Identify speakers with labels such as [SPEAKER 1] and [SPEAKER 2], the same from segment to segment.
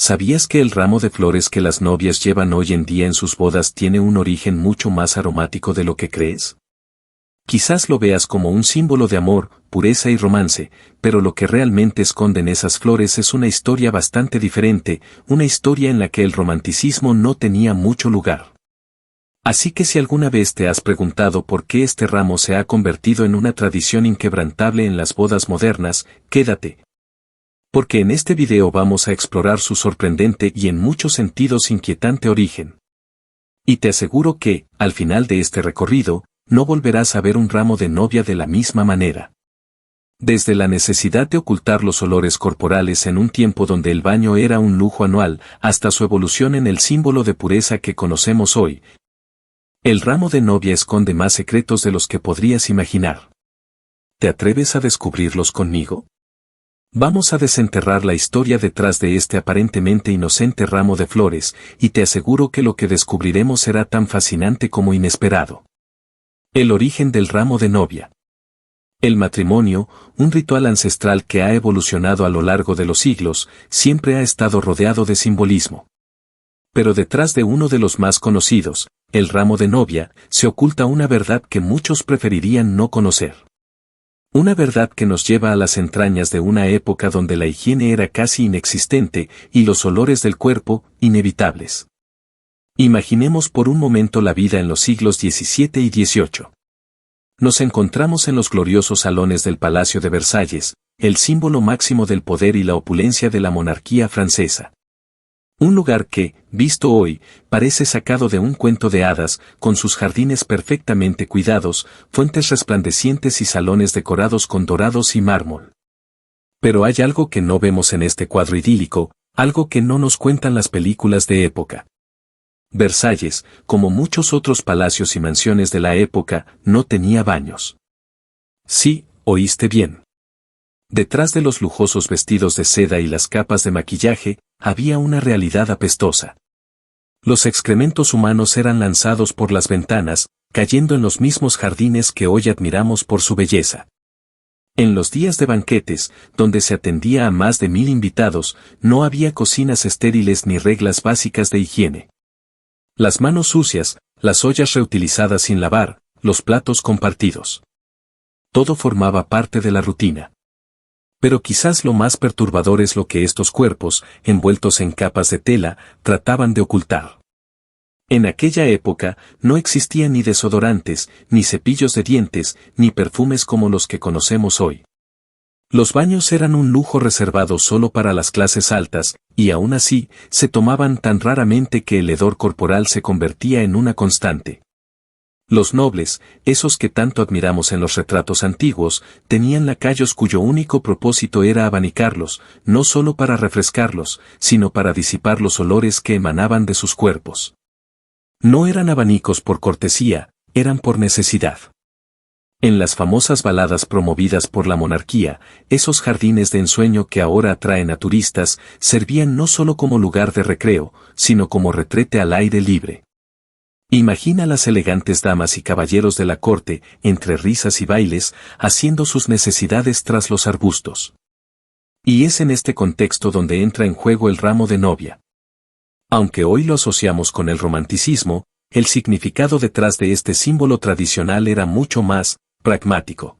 [SPEAKER 1] ¿Sabías que el ramo de flores que las novias llevan hoy en día en sus bodas tiene un origen mucho más aromático de lo que crees? Quizás lo veas como un símbolo de amor, pureza y romance, pero lo que realmente esconden esas flores es una historia bastante diferente, una historia en la que el romanticismo no tenía mucho lugar. Así que si alguna vez te has preguntado por qué este ramo se ha convertido en una tradición inquebrantable en las bodas modernas, quédate. Porque en este video vamos a explorar su sorprendente y en muchos sentidos inquietante origen. Y te aseguro que, al final de este recorrido, no volverás a ver un ramo de novia de la misma manera. Desde la necesidad de ocultar los olores corporales en un tiempo donde el baño era un lujo anual, hasta su evolución en el símbolo de pureza que conocemos hoy, el ramo de novia esconde más secretos de los que podrías imaginar. ¿Te atreves a descubrirlos conmigo? Vamos a desenterrar la historia detrás de este aparentemente inocente ramo de flores, y te aseguro que lo que descubriremos será tan fascinante como inesperado. El origen del ramo de novia. El matrimonio, un ritual ancestral que ha evolucionado a lo largo de los siglos, siempre ha estado rodeado de simbolismo. Pero detrás de uno de los más conocidos, el ramo de novia, se oculta una verdad que muchos preferirían no conocer. Una verdad que nos lleva a las entrañas de una época donde la higiene era casi inexistente y los olores del cuerpo, inevitables. Imaginemos por un momento la vida en los siglos XVII y XVIII. Nos encontramos en los gloriosos salones del Palacio de Versalles, el símbolo máximo del poder y la opulencia de la monarquía francesa. Un lugar que, visto hoy, parece sacado de un cuento de hadas, con sus jardines perfectamente cuidados, fuentes resplandecientes y salones decorados con dorados y mármol. Pero hay algo que no vemos en este cuadro idílico, algo que no nos cuentan las películas de época. Versalles, como muchos otros palacios y mansiones de la época, no tenía baños. Sí, oíste bien. Detrás de los lujosos vestidos de seda y las capas de maquillaje, había una realidad apestosa. Los excrementos humanos eran lanzados por las ventanas, cayendo en los mismos jardines que hoy admiramos por su belleza. En los días de banquetes, donde se atendía a más de 1000 invitados, no había cocinas estériles ni reglas básicas de higiene. Las manos sucias, las ollas reutilizadas sin lavar, los platos compartidos. Todo formaba parte de la rutina. Pero quizás lo más perturbador es lo que estos cuerpos, envueltos en capas de tela, trataban de ocultar. En aquella época, no existían ni desodorantes, ni cepillos de dientes, ni perfumes como los que conocemos hoy. Los baños eran un lujo reservado solo para las clases altas, y aún así, se tomaban tan raramente que el hedor corporal se convertía en una constante. Los nobles, esos que tanto admiramos en los retratos antiguos, tenían lacayos cuyo único propósito era abanicarlos, no solo para refrescarlos, sino para disipar los olores que emanaban de sus cuerpos. No eran abanicos por cortesía, eran por necesidad. En las famosas baladas promovidas por la monarquía, esos jardines de ensueño que ahora atraen a turistas, servían no solo como lugar de recreo, sino como retrete al aire libre. Imagina las elegantes damas y caballeros de la corte, entre risas y bailes, haciendo sus necesidades tras los arbustos. Y es en este contexto donde entra en juego el ramo de novia. Aunque hoy lo asociamos con el romanticismo, el significado detrás de este símbolo tradicional era mucho más pragmático.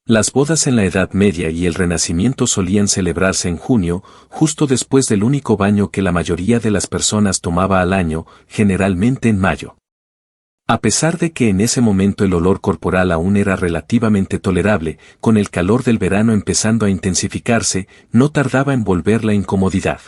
[SPEAKER 1] Las bodas en la Edad Media y el Renacimiento solían celebrarse en junio, justo después del único baño que la mayoría de las personas tomaba al año, generalmente en mayo. A pesar de que en ese momento el olor corporal aún era relativamente tolerable, con el calor del verano empezando a intensificarse, no tardaba en volver la incomodidad.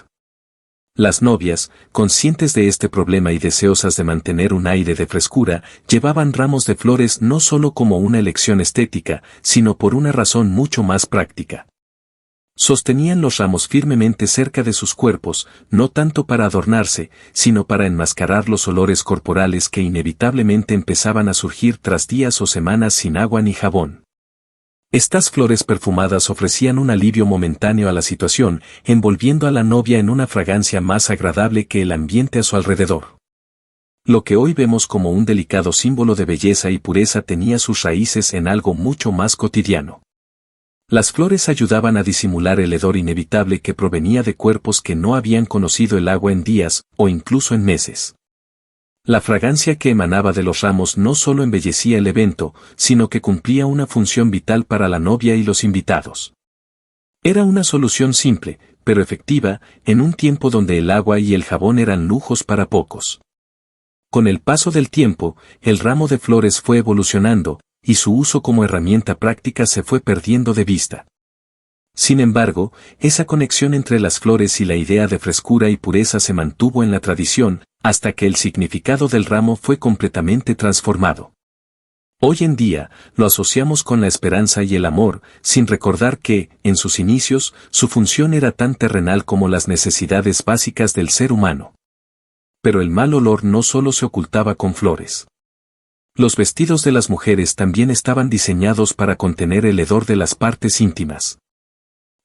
[SPEAKER 1] Las novias, conscientes de este problema y deseosas de mantener un aire de frescura, llevaban ramos de flores no solo como una elección estética, sino por una razón mucho más práctica. Sostenían los ramos firmemente cerca de sus cuerpos, no tanto para adornarse, sino para enmascarar los olores corporales que inevitablemente empezaban a surgir tras días o semanas sin agua ni jabón. Estas flores perfumadas ofrecían un alivio momentáneo a la situación, envolviendo a la novia en una fragancia más agradable que el ambiente a su alrededor. Lo que hoy vemos como un delicado símbolo de belleza y pureza tenía sus raíces en algo mucho más cotidiano. Las flores ayudaban a disimular el hedor inevitable que provenía de cuerpos que no habían conocido el agua en días, o incluso en meses. La fragancia que emanaba de los ramos no solo embellecía el evento, sino que cumplía una función vital para la novia y los invitados. Era una solución simple, pero efectiva, en un tiempo donde el agua y el jabón eran lujos para pocos. Con el paso del tiempo, el ramo de flores fue evolucionando, y su uso como herramienta práctica se fue perdiendo de vista. Sin embargo, esa conexión entre las flores y la idea de frescura y pureza se mantuvo en la tradición, hasta que el significado del ramo fue completamente transformado. Hoy en día, lo asociamos con la esperanza y el amor, sin recordar que, en sus inicios, su función era tan terrenal como las necesidades básicas del ser humano. Pero el mal olor no solo se ocultaba con flores. Los vestidos de las mujeres también estaban diseñados para contener el hedor de las partes íntimas.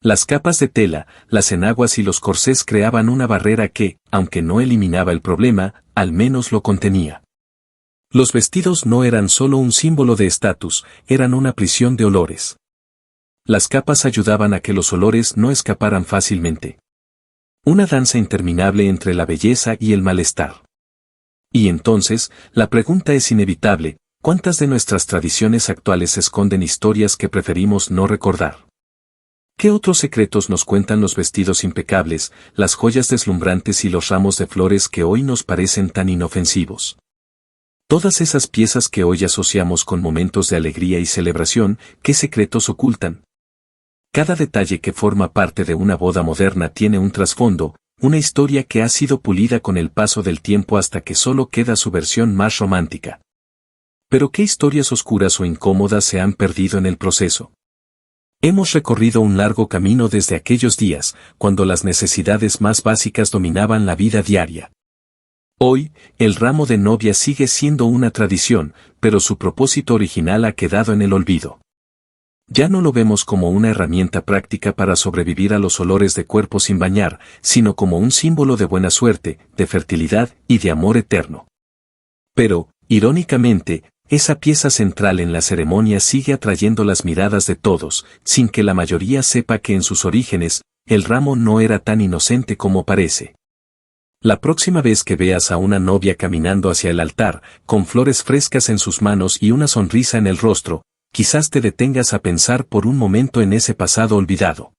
[SPEAKER 1] Las capas de tela, las enaguas y los corsés creaban una barrera que, aunque no eliminaba el problema, al menos lo contenía. Los vestidos no eran solo un símbolo de estatus, eran una prisión de olores. Las capas ayudaban a que los olores no escaparan fácilmente. Una danza interminable entre la belleza y el malestar. Y entonces, la pregunta es inevitable, ¿cuántas de nuestras tradiciones actuales esconden historias que preferimos no recordar? ¿Qué otros secretos nos cuentan los vestidos impecables, las joyas deslumbrantes y los ramos de flores que hoy nos parecen tan inofensivos? Todas esas piezas que hoy asociamos con momentos de alegría y celebración, ¿qué secretos ocultan? Cada detalle que forma parte de una boda moderna tiene un trasfondo, una historia que ha sido pulida con el paso del tiempo hasta que solo queda su versión más romántica. Pero ¿qué historias oscuras o incómodas se han perdido en el proceso? Hemos recorrido un largo camino desde aquellos días, cuando las necesidades más básicas dominaban la vida diaria. Hoy, el ramo de novia sigue siendo una tradición, pero su propósito original ha quedado en el olvido. Ya no lo vemos como una herramienta práctica para sobrevivir a los olores de cuerpo sin bañar, sino como un símbolo de buena suerte, de fertilidad y de amor eterno. Pero, irónicamente, esa pieza central en la ceremonia sigue atrayendo las miradas de todos, sin que la mayoría sepa que en sus orígenes, el ramo no era tan inocente como parece. La próxima vez que veas a una novia caminando hacia el altar, con flores frescas en sus manos y una sonrisa en el rostro, quizás te detengas a pensar por un momento en ese pasado olvidado.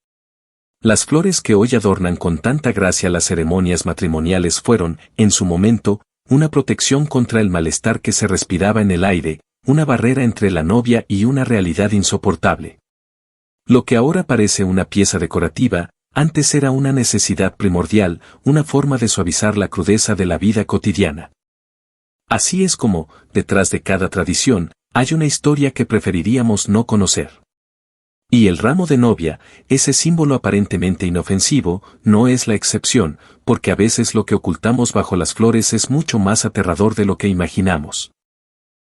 [SPEAKER 1] Las flores que hoy adornan con tanta gracia las ceremonias matrimoniales fueron, en su momento, una protección contra el malestar que se respiraba en el aire, una barrera entre la novia y una realidad insoportable. Lo que ahora parece una pieza decorativa, antes era una necesidad primordial, una forma de suavizar la crudeza de la vida cotidiana. Así es como, detrás de cada tradición, hay una historia que preferiríamos no conocer. Y el ramo de novia, ese símbolo aparentemente inofensivo, no es la excepción, porque a veces lo que ocultamos bajo las flores es mucho más aterrador de lo que imaginamos.